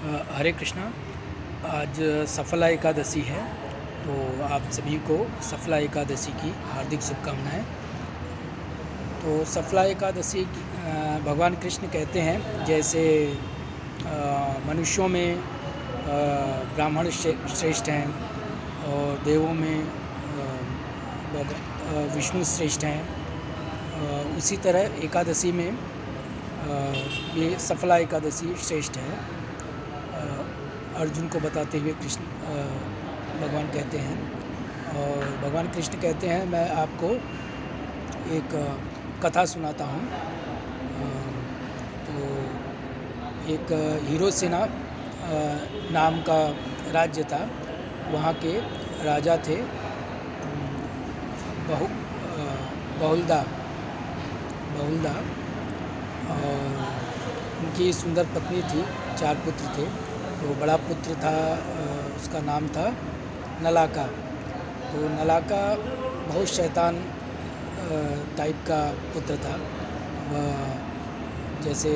हरे कृष्णा। आज सफला एकादशी है, तो आप सभी को सफला एकादशी की हार्दिक शुभकामनाएं। तो सफला एकादशी भगवान कृष्ण कहते हैं, जैसे मनुष्यों में ब्राह्मण श्रेष्ठ हैं और देवों में विष्णु श्रेष्ठ हैं, उसी तरह एकादशी में ये सफला एकादशी श्रेष्ठ है। अर्जुन को बताते हुए कृष्ण भगवान कहते हैं, और भगवान कृष्ण कहते हैं, मैं आपको एक कथा सुनाता हूँ। तो एक हिरोशिमा नाम का राज्य था। वहाँ के राजा थे बहुलदा, और उनकी सुंदर पत्नी थी, 4 पुत्र थे। तो बड़ा पुत्र था, उसका नाम था नलाका। तो नलाका बहुत शैतान टाइप का पुत्र था। वह जैसे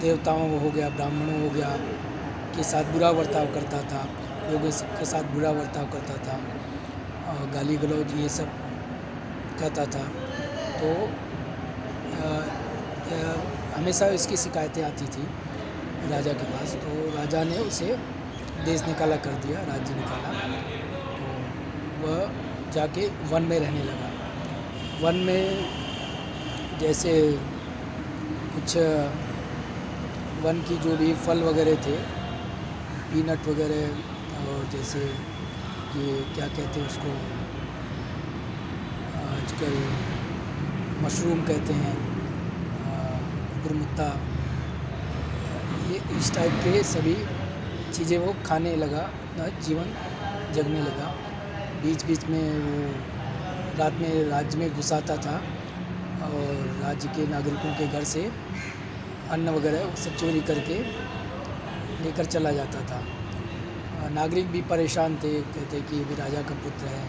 देवताओं हो गया, ब्राह्मणों हो गया के साथ बुरा बर्ताव करता था, लोगों के साथ बुरा बर्ताव करता था, गाली गलौज ये सब कहता था। तो हमेशा इसकी शिकायतें आती थी राजा के पास। तो राजा ने उसे देश निकाला कर दिया, राज्य निकाला। तो वह जाके वन में रहने लगा। वन में जैसे कुछ वन की जो भी फल वगैरह थे, पीनट वगैरह, और जैसे ये क्या कहते हैं उसको, आजकल मशरूम कहते हैं, गुरमुत्ता, ये इस टाइप के सभी चीज़ें वो खाने लगा, अपना जीवन जगने लगा। बीच बीच में वो रात में राज्य में घुस आता था और राज्य के नागरिकों के घर से अन्न वगैरह सब चोरी करके लेकर चला जाता था। नागरिक भी परेशान थे, कहते कि ये भी राजा का पुत्र है,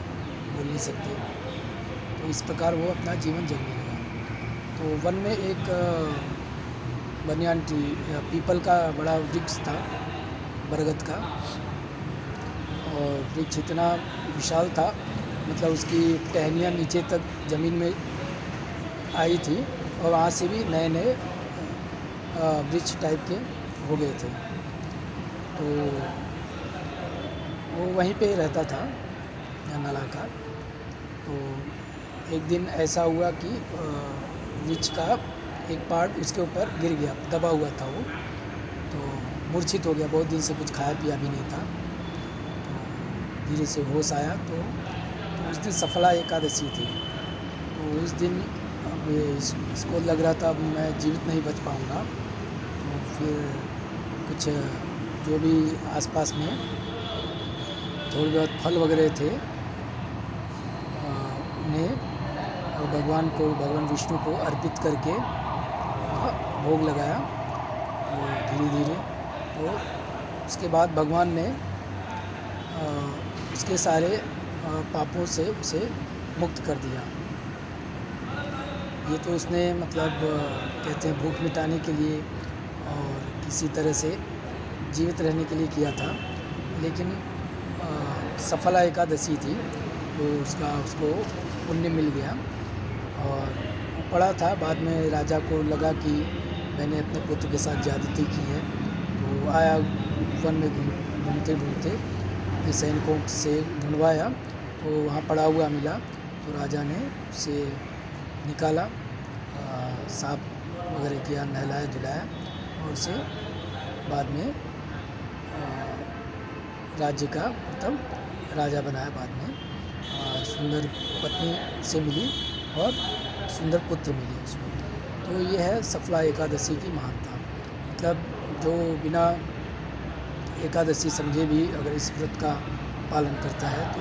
बोल नहीं सकते। तो इस प्रकार वो अपना जीवन जगने लगा। तो वन में एक बनियान ट्री, पीपल का बड़ा वृक्ष था, बरगद का, और वृक्ष इतना विशाल था, मतलब उसकी टहनियाँ नीचे तक ज़मीन में आई थी, और वहाँ से भी नए नए वृक्ष टाइप के हो गए थे। तो वो वहीं पे रहता था, नलाका। तो एक दिन ऐसा हुआ कि वृक्ष का एक पार्ट उसके ऊपर गिर गया, दबा हुआ था वो। तो मूर्छित हो गया, बहुत दिन से कुछ खाया पिया भी नहीं था। तो धीरे से होश आया। तो उस दिन सफला एकादशी थी। तो उस दिन अब इसको लग रहा था अब मैं जीवित नहीं बच पाऊँगा। तो फिर कुछ जो भी आसपास में थोड़े बहुत फल वगैरह थे, उन्हें भगवान विष्णु को अर्पित करके भोग लगाया। तो धीरे धीरे तो उसके बाद भगवान ने उसके सारे पापों से उसे मुक्त कर दिया। ये तो उसने मतलब कहते हैं भूख मिटाने के लिए और किसी तरह से जीवित रहने के लिए किया था। लेकिन सफला एकादशी थी, तो उसको पुण्य मिल गया। और वो पड़ा था, बाद में राजा को लगा कि मैंने अपने पुत्र के साथ ज़्यादती की है। तो आया, वन में घूमते घूमते अपने सैनिकों से ढूंढवाया, तो वहाँ पड़ा हुआ मिला। तो राजा ने उसे निकाला, साफ वगैरह किया, नहलाया धुलाया, और उसे बाद में राज्य का मतलब राजा बनाया। बाद में सुंदर पत्नी से मिली और सुंदर पुत्र मिले उसको। तो ये है सफला एकादशी की महानता। मतलब जो बिना एकादशी समझे भी अगर इस व्रत का पालन करता है तो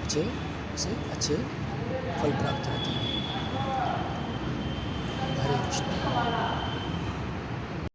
उसे अच्छे फल प्राप्त होते हैं। हरे कृष्ण।